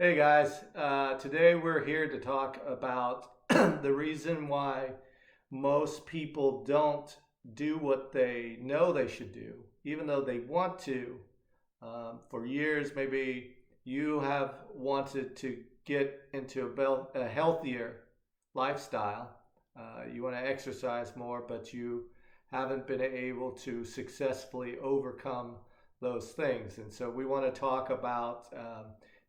Hey guys, today we're here to talk about the reason why most people don't do what they know they should do, even though they want to. For years, maybe you have wanted to get into a healthier lifestyle. You want to exercise more, but you haven't been able to successfully overcome those things. And so we want to talk about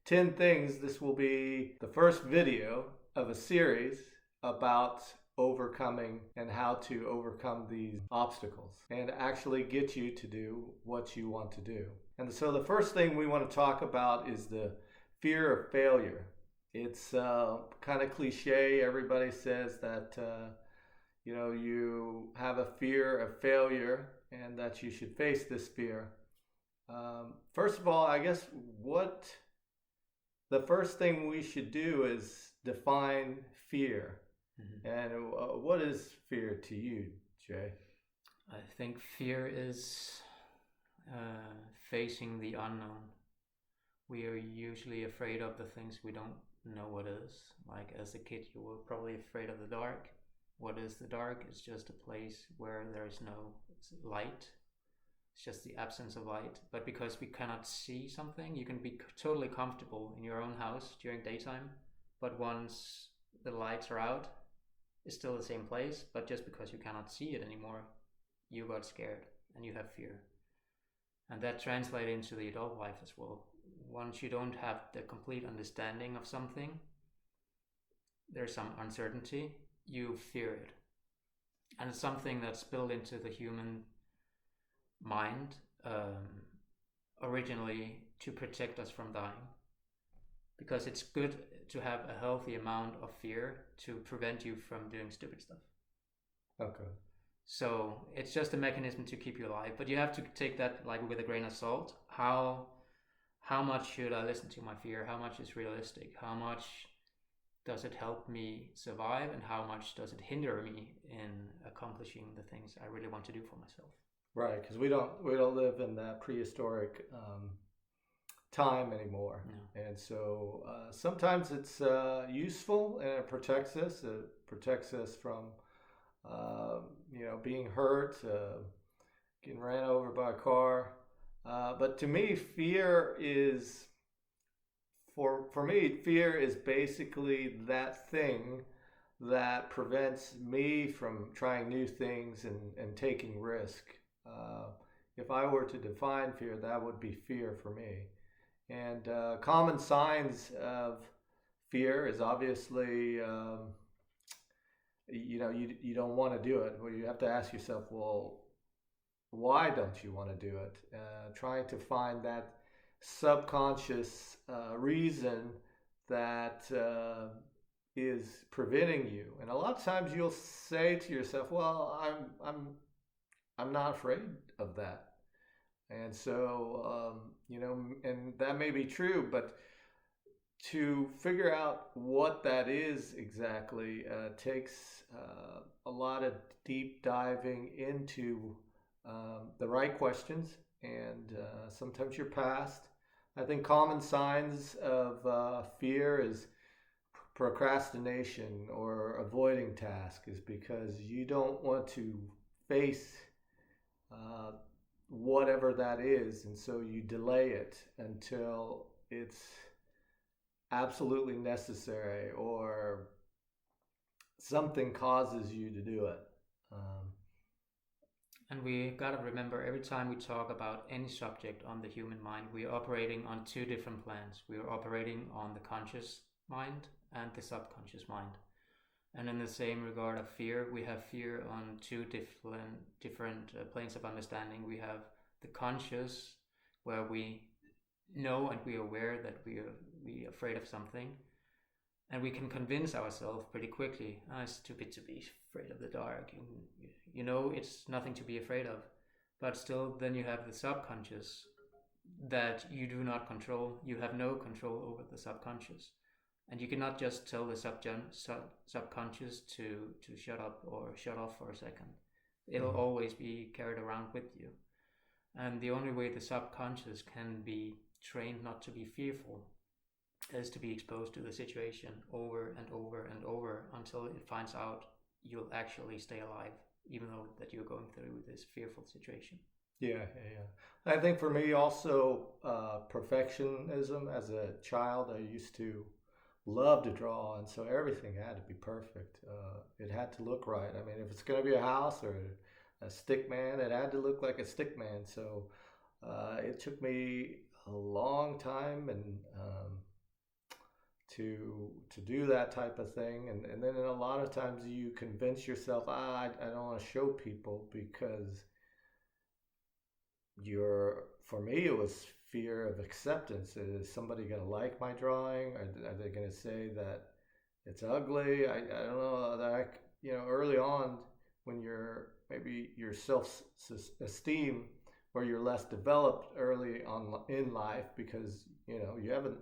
10 things. This will be the first video of a series about overcoming and how to overcome these obstacles and actually get you to do what you want to do. And so the first thing we want to talk about is the fear of failure. It's kind of cliche. Everybody says that you have a fear of failure and that you should face this fear. First of all, I guess what the first thing we should do is define fear. And what is fear to you, Jay? I think fear is facing the unknown. We are usually afraid of the things we don't know what is. Like as a kid, you were probably afraid of the dark. What is the dark? It's just a place where there is no light. It's just the absence of light. But because we cannot see something, you can be totally comfortable in your own house during daytime. But once the lights are out, it's still the same place. But just because you cannot see it anymore, you got scared and you have fear. And that translates into the adult life as well. Once you don't have the complete understanding of something, there's some uncertainty, you fear it. And it's something that's built into the human mind originally to protect us from dying. Because it's good to have a healthy amount of fear to prevent you from doing stupid stuff. Okay. So it's just a mechanism to keep you alive, but you have to take that like with a grain of salt. How much should I listen to my fear? How much is realistic? How much does it help me survive, and how much does it hinder me in accomplishing the things I really want to do for myself? Right, because we don't live in that prehistoric time anymore, No. and so sometimes it's useful and it protects us. It protects us from being hurt, getting ran over by a car. But to me, fear is fear is basically that thing that prevents me from trying new things and taking risk. If I were to define fear, that would be fear for me. And common signs of fear is obviously, you don't want to do it. Well, you have to ask yourself, well, why don't you want to do it? Trying to find that subconscious reason that is preventing you. And a lot of times you'll say to yourself, "Well, I'm not afraid of that." And so and that may be true, but to figure out what that is exactly takes a lot of deep diving into the right questions and sometimes your past. I think common signs of fear is procrastination or avoiding tasks, is because you don't want to face uh, whatever that is, and so you delay it until it's absolutely necessary or something causes you to do it. And we gotta remember, every time we talk about any subject on the human mind, we are operating on two different planes. We are operating on the conscious mind and the subconscious mind. And in the same regard of fear, we have fear on two different planes of understanding. We have the conscious, where we know and we are aware that we are afraid of something, and we can convince ourselves pretty quickly, it's stupid to be afraid of the dark. You know, it's nothing to be afraid of. But still, then you have the subconscious that you do not control. You have no control over the subconscious. And you cannot just tell the subconscious to shut up or shut off for a second. It'll always be carried around with you. And the only way the subconscious can be trained not to be fearful is to be exposed to the situation over and over and over until it finds out you'll actually stay alive, even though that you're going through this fearful situation. Yeah. I think for me also, perfectionism. As a child, I used to love to draw, and so everything had to be perfect. It had to look right. I mean, if it's going to be a house or a stick man, it had to look like a stick man. So it took me a long time and to do that type of thing, and then a lot of times you convince yourself, I don't want to show people because for me it was fear of acceptance. Is somebody going to like my drawing? Are they going to say that it's ugly? I don't know that early on, when maybe your self esteem, or you're less developed early on in life, because you haven't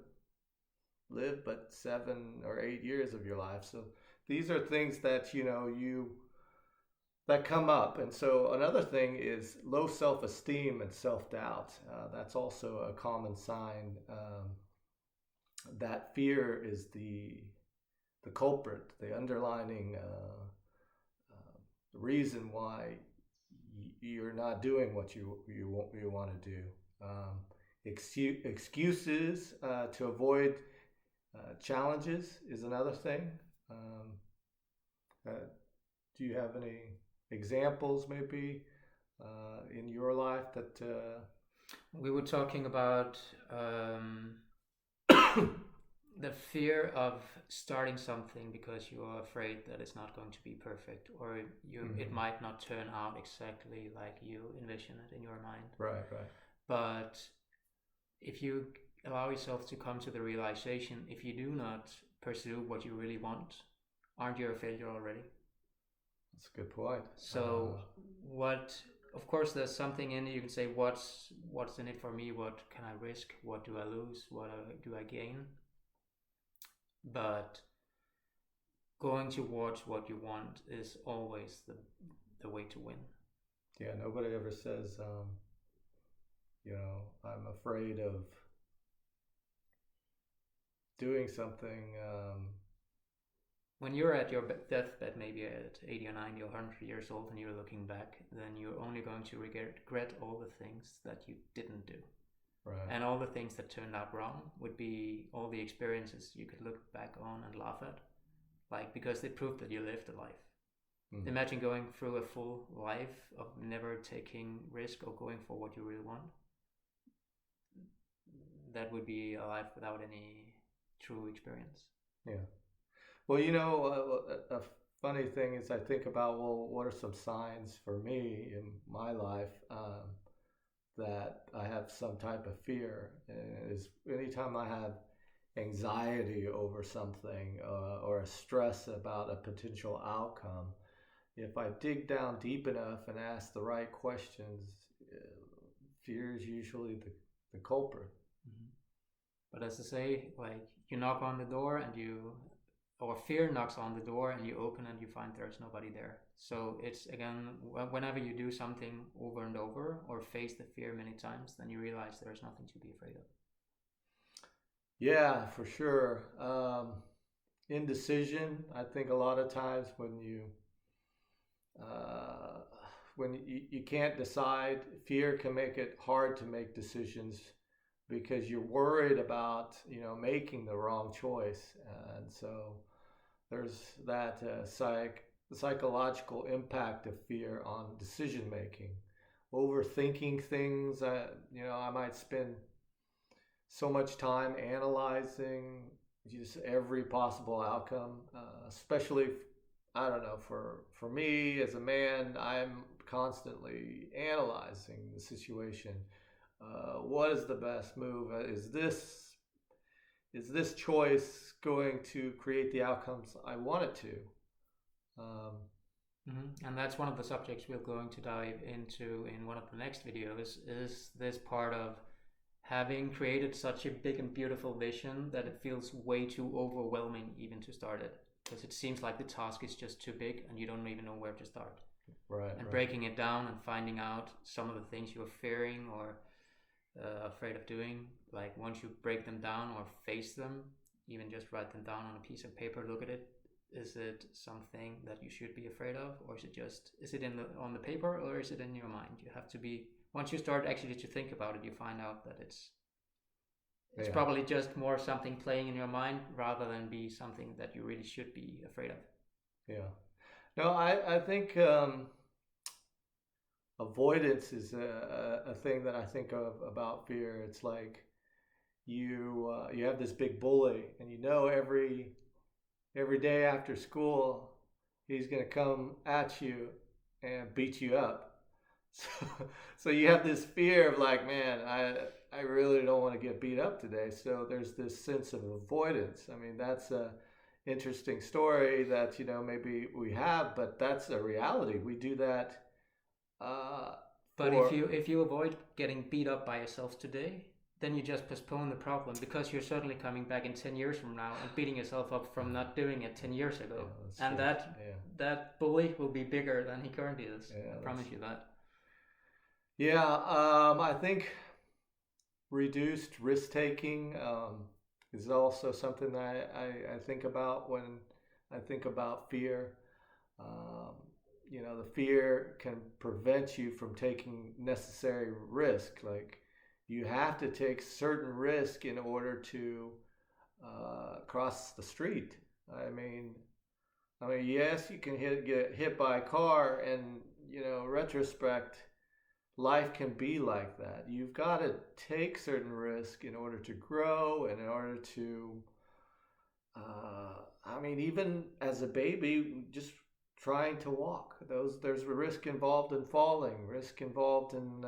lived but 7 or 8 years of your life. So these are things that that come up. And so another thing is low self-esteem and self-doubt. That's also a common sign that fear is the culprit, the underlining reason why you're not doing what you want to do. Excuses to avoid challenges is another thing. Do you have any examples maybe in your life that we were talking about the fear of starting something because you are afraid that it's not going to be perfect, or it might not turn out exactly like you envision it in your mind. Right. But if you allow yourself to come to the realization, if you do not pursue what you really want, aren't you a failure already? That's a good point. So of course there's something in it. You can say, what's in it for me? What can I risk? What do I lose? What do I gain? But going towards what you want is always the way to win. Yeah, nobody ever says, I'm afraid of doing something. When you're at your deathbed, maybe at 80 or 90 or 100 years old, and you're looking back, then you're only going to regret all the things that you didn't do. Right. And all the things that turned out wrong would be all the experiences you could look back on and laugh at, because they proved that you lived a life. Mm-hmm. Imagine going through a full life of never taking risk or going for what you really want. That would be a life without any true experience. Yeah. Well, a funny thing is I think about, what are some signs for me in my life that I have some type of fear? And is anytime I have anxiety over something or a stress about a potential outcome, if I dig down deep enough and ask the right questions, fear is usually the culprit. Mm-hmm. But as I say, you knock on the door or fear knocks on the door and you open and you find there's nobody there. So it's, again, whenever you do something over and over or face the fear many times, then you realize there's nothing to be afraid of. Yeah, for sure. Indecision. I think a lot of times when you can't decide, fear can make it hard to make decisions because you're worried about making the wrong choice, and so there's that psychological impact of fear on decision making. Overthinking things. I might spend so much time analyzing just every possible outcome, especially I don't know, for me as a man, I'm constantly analyzing the situation. What is the best move? Is this choice going to create the outcomes I want it to? And that's one of the subjects we're going to dive into in one of the next videos, is this part of having created such a big and beautiful vision that it feels way too overwhelming even to start it, because it seems like the task is just too big and you don't even know where to start. Right. And breaking it down and finding out some of the things you're fearing or afraid of doing, once you break them down or face them, even just write them down on a piece of paper, look at it. Is it something that you should be afraid of, or is it on the paper, or is it in your mind? You have to be, once you start actually to think about it, you find out that it's probably just more something playing in your mind rather than be something that you really should be afraid of. Yeah. No, I think avoidance is a thing that I think of about fear. It's like you have this big bully, and you know every day after school he's gonna come at you and beat you up. So, so you have this fear of like, man, I really don't want to get beat up today. So there's this sense of avoidance. I mean, that's a interesting story that maybe we have, but that's a reality. We do that. But if you avoid getting beat up by yourself today, then you just postpone the problem, because you're certainly coming back in 10 years from now and beating yourself up from not doing it 10 years ago. Yeah, and that bully will be bigger than he currently is. I promise you that. Yeah, I think reduced risk taking is also something that I think about when I think about fear. The fear can prevent you from taking necessary risk. Like, you have to take certain risk in order to cross the street. I mean, yes, you can get hit by a car, and retrospect, life can be like that. You've got to take certain risk in order to grow, and in order to, even as a baby, just trying to walk. There's risk involved in falling, risk involved in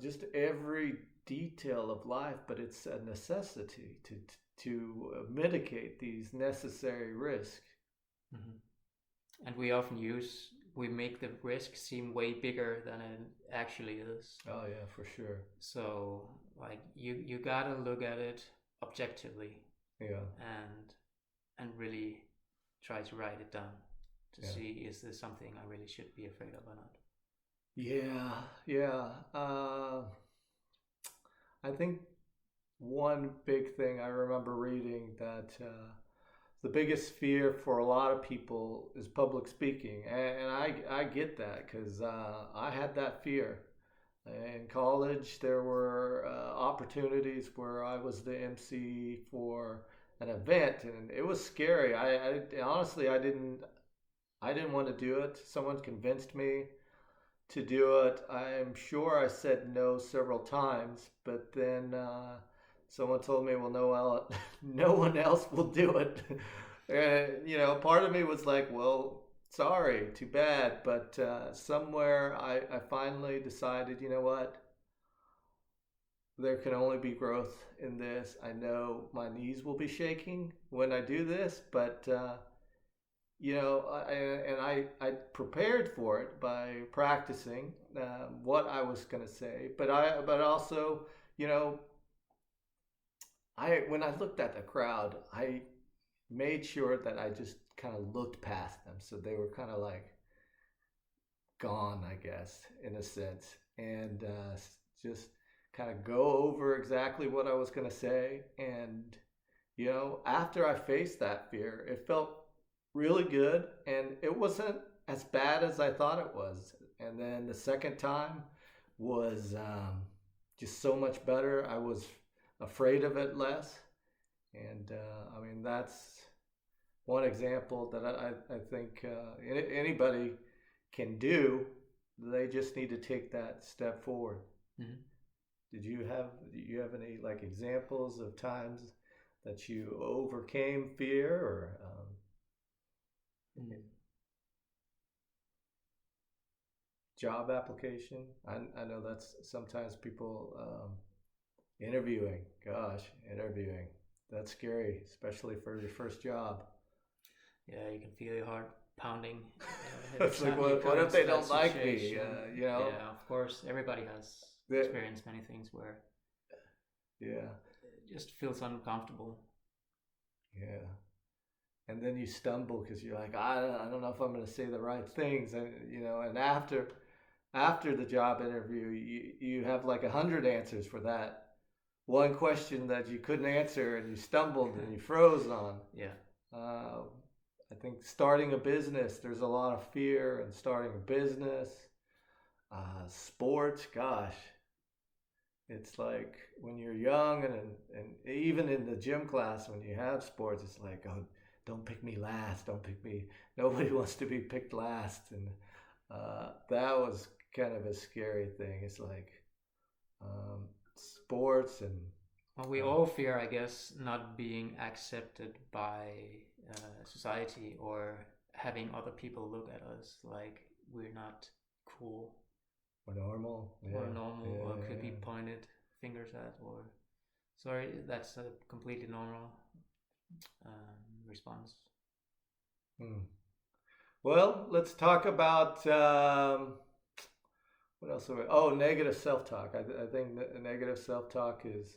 just every detail of life, but it's a necessity to mitigate these necessary risks. Mm-hmm. And we make the risk seem way bigger than it actually is. Oh yeah, for sure. So like you gotta look at it objectively. Yeah. And really try to write it down to see, is this something I really should be afraid of or not? Yeah. I think one big thing I remember reading that the biggest fear for a lot of people is public speaking, and I get that, because I had that fear. In college, there were opportunities where I was the MC for an event, and it was scary. I honestly, I didn't want to do it. Someone convinced me to do it. I'm sure I said no several times, but then someone told me, well, no one else will do it. And, part of me was like, well, sorry, too bad. But somewhere I finally decided, you know what? There can only be growth in this. I know my knees will be shaking when I do this, but I prepared for it by practicing what I was going to say, but also, when I looked at the crowd, I made sure that I just kind of looked past them, so they were kind of like gone, I guess, in a sense, and just kind of go over exactly what I was going to say. And after I faced that fear, it felt really good, and it wasn't as bad as I thought it was. And then the second time was just so much better. I was afraid of it less, and that's one example that I think anybody can do. They just need to take that step forward. Mm-hmm. Do you have any like examples of times that you overcame fear, or job application? I know that's sometimes people interviewing. That's scary, especially for your first job. Yeah, you can feel your heart pounding. It's like, what if they don't like me? Yeah, of course, everybody has experienced many things where it just feels uncomfortable. Yeah. And then you stumble because you're like, I don't know if I'm going to say the right things. And, and after the job interview, you have like 100 answers for that. one question that you couldn't answer and you stumbled and you froze on. Yeah. Uh, I think starting a business, there's a lot of fear in starting a business. Sports, gosh, it's like when you're young and even in the gym class when you have sports, it's like, oh, don't pick me last, don't pick me. Nobody wants to be picked last, and that was kind of a scary thing. It's like sports and Well, we all fear, I guess, not being accepted by society or having other people look at us like we're not cool or normal, or normal yeah, or could be yeah. pointed fingers at or sorry, that's a completely normal response. Hmm. Well, let's talk about what else? Oh, negative self-talk. I think negative self-talk is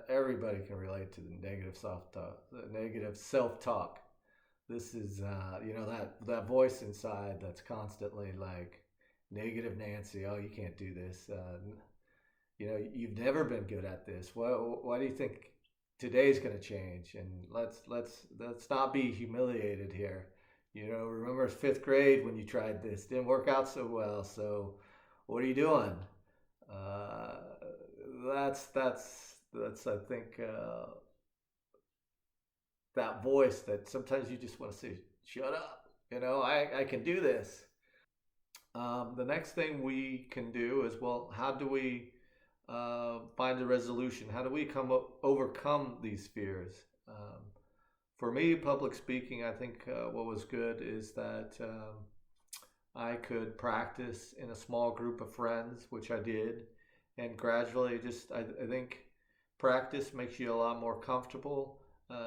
everybody can relate to the negative self-talk. The negative self-talk. This is that voice inside that's constantly like negative Nancy. Oh, you can't do this. You've never been good at this. Why do you think today's going to change? And let's not be humiliated here. Remember fifth grade when you tried this, didn't work out so well. So what are you doing? Uh, that's I think that voice that sometimes you just want to say, shut up. I can do this. The next thing we can do is, well, how do we find a resolution? How do we overcome these fears? For me, public speaking, I think what was good is that I could practice in a small group of friends, which I did, and gradually I think practice makes you a lot more comfortable,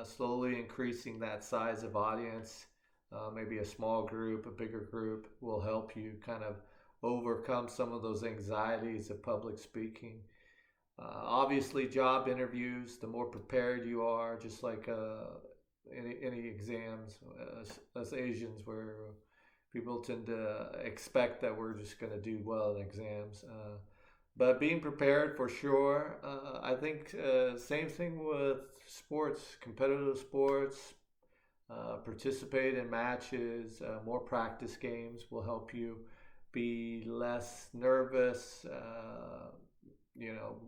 slowly increasing that size of audience. Maybe a small group, a bigger group will help you kind of overcome some of those anxieties of public speaking. Obviously, job interviews, the more prepared you are, just like any exams, as Asians, where people tend to expect that we're just going to do well in exams. But being prepared for sure. I think same thing with sports, competitive sports. Participate in matches. More practice games will help you be less nervous.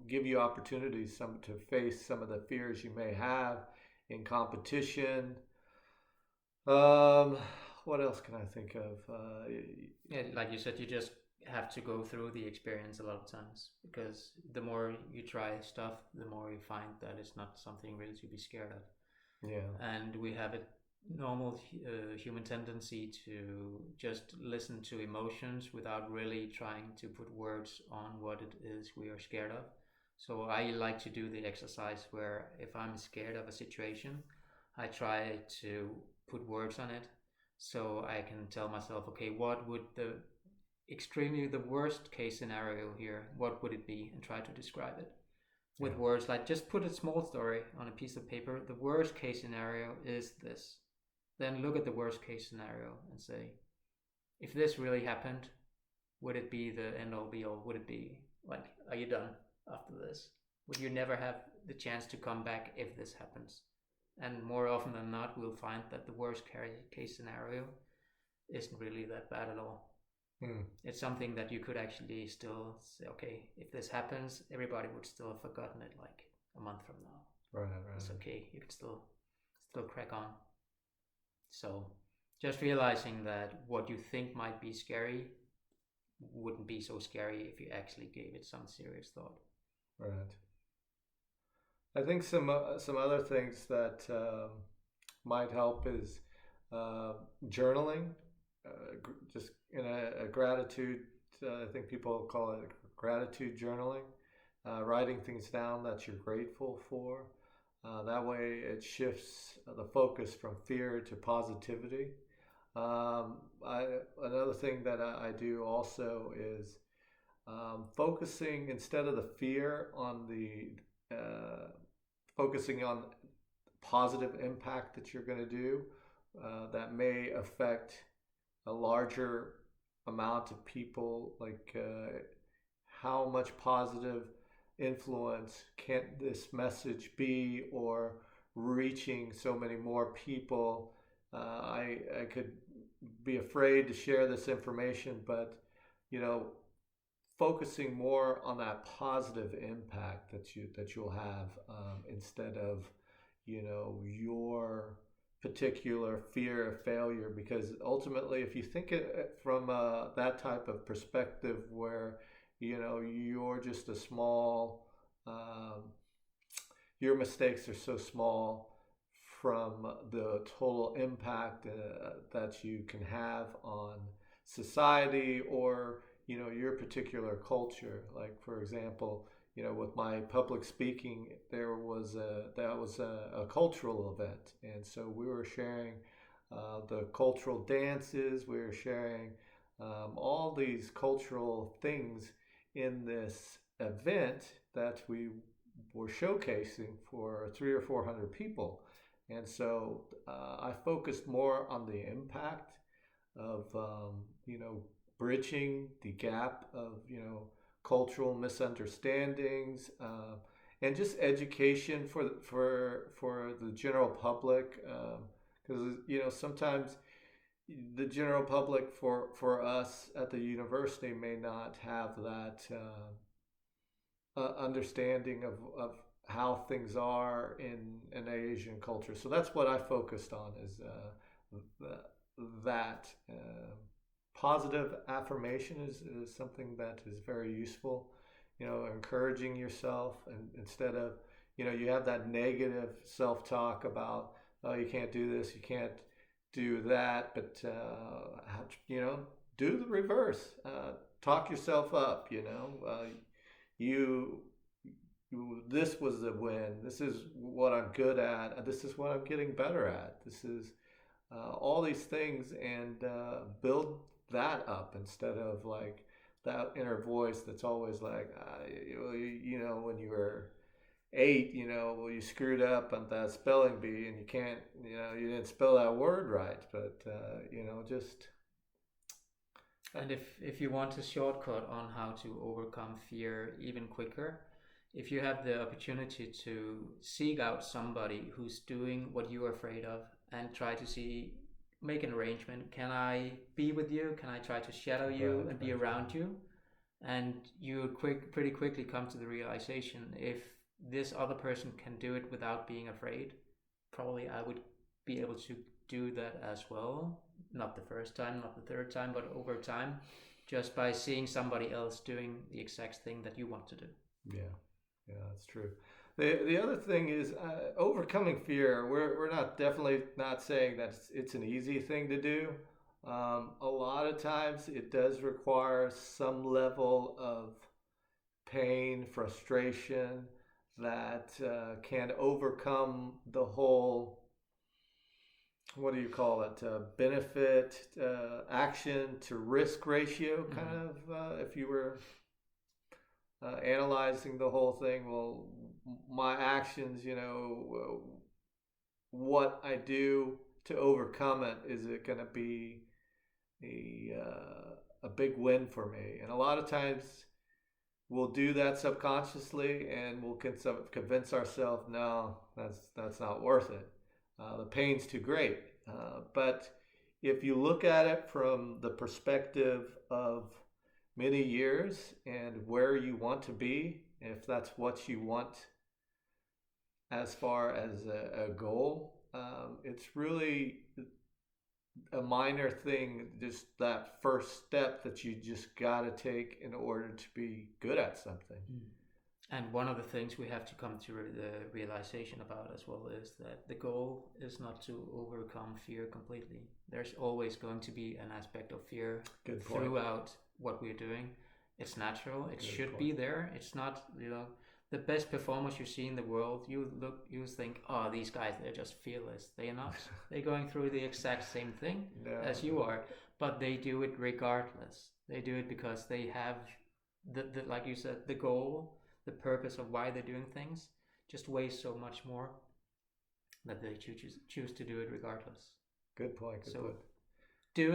Give you opportunities to face some of the fears you may have in competition. Um, what else can I think of? Yeah, like you said, you just have to go through the experience a lot of times because the more you try stuff, the more you find that it's not something really to be scared of. Yeah. And we have a normal human tendency to just listen to emotions without really trying to put words on what it is we are scared of. So I like to do the exercise where if I'm scared of a situation, I try to put words on it so I can tell myself, okay, what would the worst case scenario here, what would it be, and try to describe it with words. Like just put a small story on a piece of paper. The worst case scenario is this. Then look at the worst case scenario and say, if this really happened, would it be the end all be all? Would it be like, are you done after this? Would you never have the chance to come back if this happens? And more often than not, we'll find that the worst case scenario isn't really that bad at all. It's something that you could actually still say, okay, if this happens, everybody would still have forgotten it like a month from now. Right. It's okay. You could still crack on. So just realizing that what you think might be scary wouldn't be so scary if you actually gave it some serious thought. Right. I think some other things that might help is journaling. Just in a gratitude. I think people call it gratitude journaling. Writing things down that you're grateful for. That way, it shifts the focus from fear to positivity. Another thing that I do also is focusing instead of the fear on focusing on positive impact that you're going to do that may affect a larger amount of people, like how much positive influence can this message be, or reaching so many more people. I could be afraid to share this information, but you know, focusing more on that positive impact that you'll have, instead of your particular fear of failure. Because ultimately, if you think it from that type of perspective, where you're just a small, your mistakes are so small from the total impact that you can have on society, or your particular culture. Like, for example, with my public speaking, that was a cultural event, and so we were sharing the cultural dances. We were sharing all these cultural things in this event that we were showcasing for 300 or 400 people. And so I focused more on the impact of, bridging the gap of, cultural misunderstandings, and just education for the general public. Because sometimes the general public for us at the university may not have that understanding of how things are in an Asian culture. So that's what I focused on, is that positive affirmation is something that is very useful. Encouraging yourself, and instead of you have that negative self-talk about, oh, you can't do this, you can't do that, but do the reverse. Talk yourself up. You this was the win. This is what I'm good at. This is what I'm getting better at. This is all these things, and build that up, instead of like that inner voice that's always like, when you were 8, well, you screwed up on that spelling bee, and you can't, you didn't spell that word right. But just. And if you want a shortcut on how to overcome fear even quicker, if you have the opportunity to seek out somebody who's doing what you're afraid of, and try to make an arrangement. Can I be with you? Can I try to shadow you and be around you? And you pretty quickly come to the realization, if this other person can do it without being afraid, probably I would be able to do that as well. Not the first time, not the third time, but over time, just by seeing somebody else doing the exact thing that you want to do. Yeah, that's true. The other thing is overcoming fear. We're definitely not saying that it's an easy thing to do. A lot of times it does require some level of pain, frustration, that can overcome the whole, what do you call it, benefit action to risk ratio, kind of, if you were analyzing the whole thing. Well, my actions, what I do to overcome it, is it going to be a big win for me? And a lot of times we'll do that subconsciously, and we'll convince ourselves, no, that's not worth it. The pain's too great. But if you look at it from the perspective of many years and where you want to be, if that's what you want as far as a goal, it's really a minor thing, just that first step that you just got to take in order to be good at something. And one of the things we have to come to the realization about as well is that the goal is not to overcome fear completely. There's always going to be an aspect of fear throughout what we're doing. It's natural. It should be there. It's not, the best performers you see in the world, you think, oh, these guys, they're just fearless. They are not. They're going through the exact same thing as you are, but they do it regardless. They do it because they have the like you said, the goal, the purpose of why they're doing things just weighs so much more that they choose to do it regardless. Good point. Do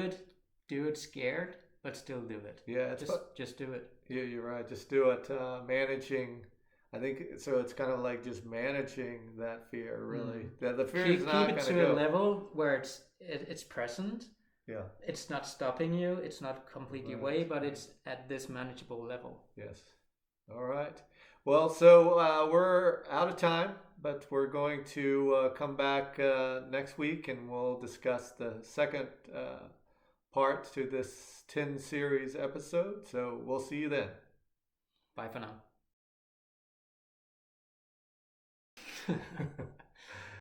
it scared, but still do it. Yeah, Just do it. yeah, you're right. Just do it. Managing, I think so. It's kind of like just managing that fear. Really, the fear is not Keep it going to to a go. level where it's present. Yeah. It's not stopping you. It's not completely Right. away, but it's at this manageable level. Yes. All right. Well, so we're out of time, but we're going to come back next week and we'll discuss the second part to this 10 series episode. So we'll see you then. Bye for now.